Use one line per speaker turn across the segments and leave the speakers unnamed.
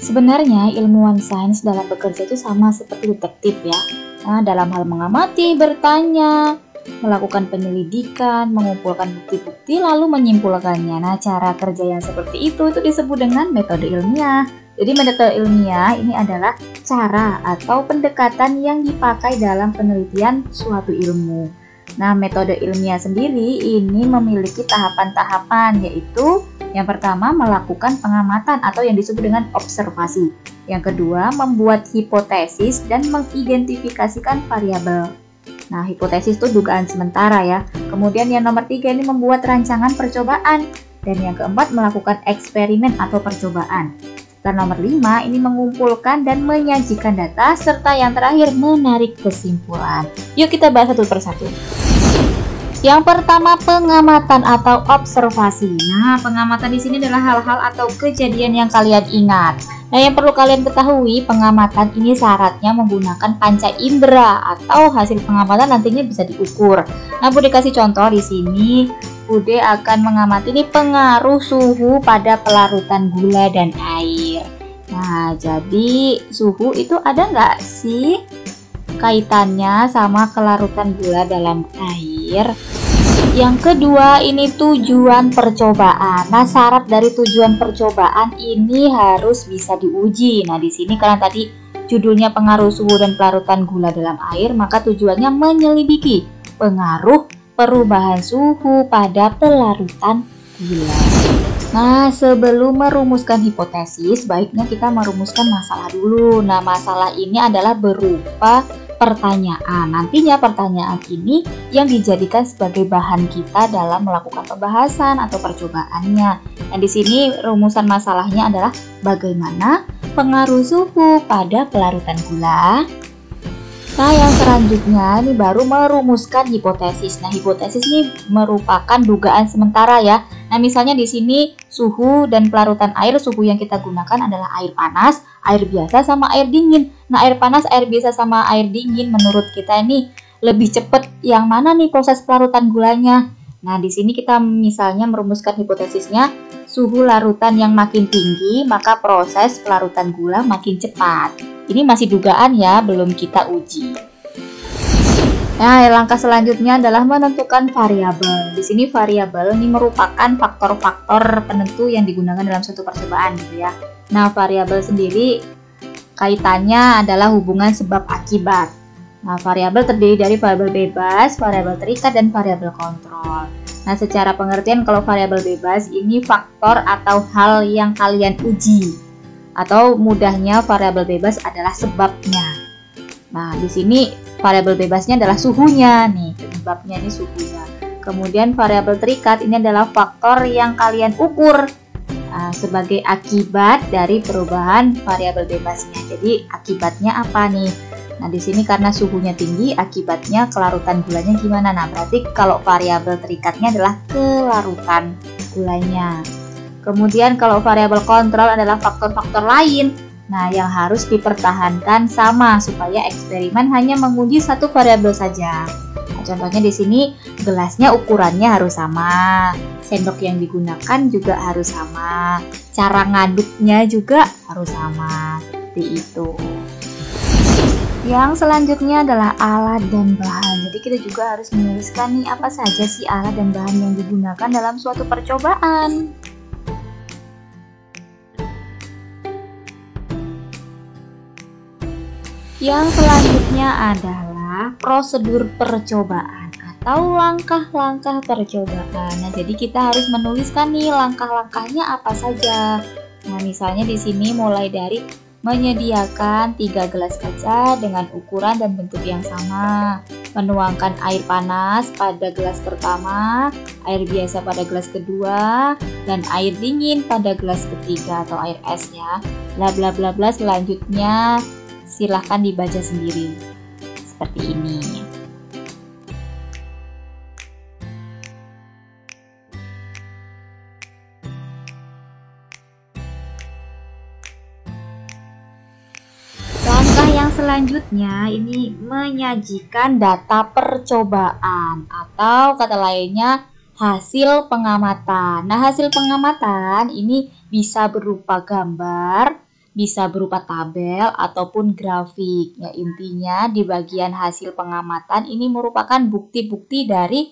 Sebenarnya ilmuwan sains dalam bekerja itu sama seperti detektif ya. Nah, dalam hal mengamati, bertanya, melakukan penyelidikan, mengumpulkan bukti-bukti lalu menyimpulkannya. Nah, cara kerja yang seperti itu disebut dengan metode ilmiah. Jadi metode ilmiah ini adalah cara atau pendekatan yang dipakai dalam penelitian suatu ilmu. Nah, metode ilmiah sendiri ini memiliki tahapan-tahapan, yaitu yang pertama, melakukan pengamatan atau yang disebut dengan observasi. Yang kedua, membuat hipotesis dan mengidentifikasikan variabel. Nah, hipotesis itu dugaan sementara ya. Kemudian yang nomor 3 ini membuat rancangan percobaan. Dan yang keempat, melakukan eksperimen atau percobaan. Dan nomor 5 ini mengumpulkan dan menyajikan data. Serta yang terakhir, menarik kesimpulan. Yuk kita bahas satu persatu. Yang pertama, pengamatan atau observasi. Nah, pengamatan di sini adalah hal-hal atau kejadian yang kalian ingat. Nah, yang perlu kalian ketahui, pengamatan ini syaratnya menggunakan panca indera atau hasil pengamatan nantinya bisa diukur. Nah, Bude kasih contoh di sini. Bude akan mengamati ini pengaruh suhu pada pelarutan gula dan air. Nah, jadi suhu itu ada nggak sih kaitannya sama kelarutan gula dalam air? Yang kedua ini tujuan percobaan. Nah, syarat dari tujuan percobaan ini harus bisa diuji. Nah, di sini karena tadi judulnya pengaruh suhu dan pelarutan gula dalam air, maka tujuannya menyelidiki pengaruh perubahan suhu pada pelarutan gula. Nah, sebelum merumuskan hipotesis, baiknya kita merumuskan masalah dulu. Nah, masalah ini adalah berupa pertanyaan. Nantinya pertanyaan ini yang dijadikan sebagai bahan kita dalam melakukan pembahasan atau percobaannya. Dan di sini rumusan masalahnya adalah bagaimana pengaruh suhu pada pelarutan gula. Nah, yang selanjutnya ini baru merumuskan hipotesis. Nah, hipotesis ini merupakan dugaan sementara ya. Nah, misalnya di sini suhu dan pelarutan air, suhu yang kita gunakan adalah air panas, air biasa sama air dingin. Nah, air panas, air biasa sama air dingin menurut kita ini lebih cepat yang mana nih proses pelarutan gulanya? Nah, di sini kita misalnya merumuskan hipotesisnya suhu larutan yang makin tinggi, maka proses pelarutan gula makin cepat. Ini masih dugaan ya, belum kita uji. Nah, langkah selanjutnya adalah menentukan variabel. Di sini variabel ini merupakan faktor-faktor penentu yang digunakan dalam suatu percobaan gitu ya. Nah, variabel sendiri kaitannya adalah hubungan sebab akibat. Nah, variabel terdiri dari variabel bebas, variabel terikat, dan variabel kontrol. Nah, secara pengertian kalau variabel bebas ini faktor atau hal yang kalian uji. Atau mudahnya variabel bebas adalah sebabnya. Nah, di sini variabel bebasnya adalah suhunya nih, penyebabnya ini suhunya. Kemudian variabel terikat ini adalah faktor yang kalian ukur sebagai akibat dari perubahan variabel bebasnya. Jadi akibatnya apa nih? Nah, di sini karena suhunya tinggi, akibatnya kelarutan gulanya gimana? Nah, berarti kalau variabel terikatnya adalah kelarutan gulanya. Kemudian kalau variabel kontrol adalah faktor-faktor lain. Nah, yang harus dipertahankan sama supaya eksperimen hanya menguji satu variabel saja. Nah, contohnya di sini gelasnya ukurannya harus sama, sendok yang digunakan juga harus sama, cara ngaduknya juga harus sama, seperti itu. Yang selanjutnya adalah alat dan bahan. Jadi kita juga harus menuliskan nih apa saja sih alat dan bahan yang digunakan dalam suatu percobaan. Yang selanjutnya adalah prosedur percobaan atau langkah-langkah percobaan. Nah, jadi kita harus menuliskan nih langkah-langkahnya apa saja. Nah, misalnya di sini mulai dari menyediakan 3 gelas kaca dengan ukuran dan bentuk yang sama, menuangkan air panas pada gelas pertama, air biasa pada gelas kedua, dan air dingin pada gelas ketiga atau air es ya. Bla bla bla bla, selanjutnya silahkan dibaca sendiri seperti ini. Langkah yang selanjutnya ini menyajikan data percobaan atau kata lainnya hasil pengamatan. Nah, hasil pengamatan ini bisa berupa gambar, bisa berupa tabel ataupun grafik. Ya, intinya di bagian hasil pengamatan ini merupakan bukti-bukti dari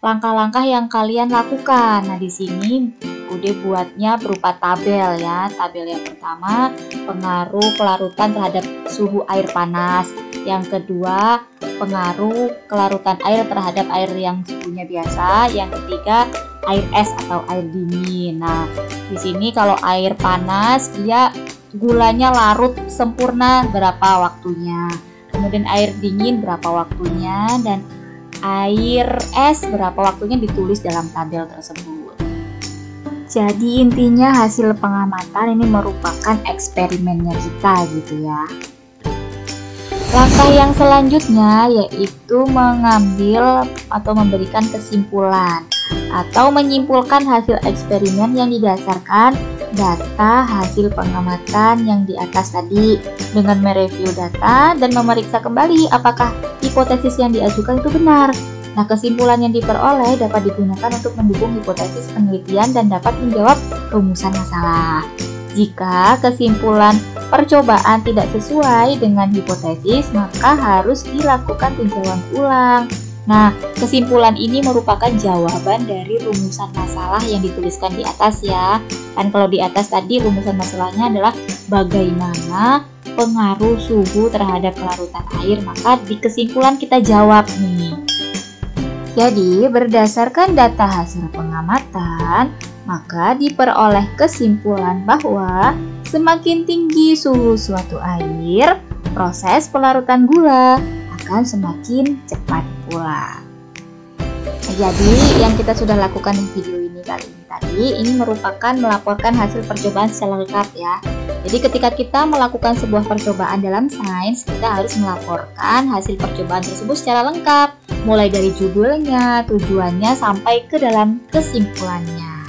langkah-langkah yang kalian lakukan. Nah, di sini Bude buatnya berupa tabel ya. Tabel yang pertama, pengaruh kelarutan terhadap suhu air panas. Yang kedua, pengaruh kelarutan air terhadap air yang suhunya biasa. Yang ketiga, air es atau air dingin. Nah, di sini kalau air panas dia gulanya larut sempurna berapa waktunya. Kemudian air dingin berapa waktunya, dan air es berapa waktunya ditulis dalam tabel tersebut. Jadi intinya hasil pengamatan ini merupakan eksperimennya kita gitu ya. Langkah yang selanjutnya yaitu mengambil atau memberikan kesimpulan atau menyimpulkan hasil eksperimen yang didasarkan data hasil pengamatan yang di atas tadi dengan mereview data dan memeriksa kembali apakah hipotesis yang diajukan itu benar. Nah, kesimpulan yang diperoleh dapat digunakan untuk mendukung hipotesis penelitian dan dapat menjawab rumusan masalah. Jika kesimpulan percobaan tidak sesuai dengan hipotesis, maka harus dilakukan tinjauan ulang. Nah, kesimpulan ini merupakan jawaban dari rumusan masalah yang dituliskan di atas ya. Dan kalau di atas tadi rumusan masalahnya adalah bagaimana pengaruh suhu terhadap kelarutan air, maka di kesimpulan kita jawab nih. Jadi, berdasarkan data hasil pengamatan, maka diperoleh kesimpulan bahwa semakin tinggi suhu suatu air, proses pelarutan gula akan semakin cepat pula. Nah, jadi yang kita sudah lakukan di video ini kali ini tadi, ini merupakan melaporkan hasil percobaan secara lengkap ya. Jadi ketika kita melakukan sebuah percobaan dalam sains, kita harus melaporkan hasil percobaan tersebut secara lengkap, mulai dari judulnya, tujuannya, sampai ke dalam kesimpulannya.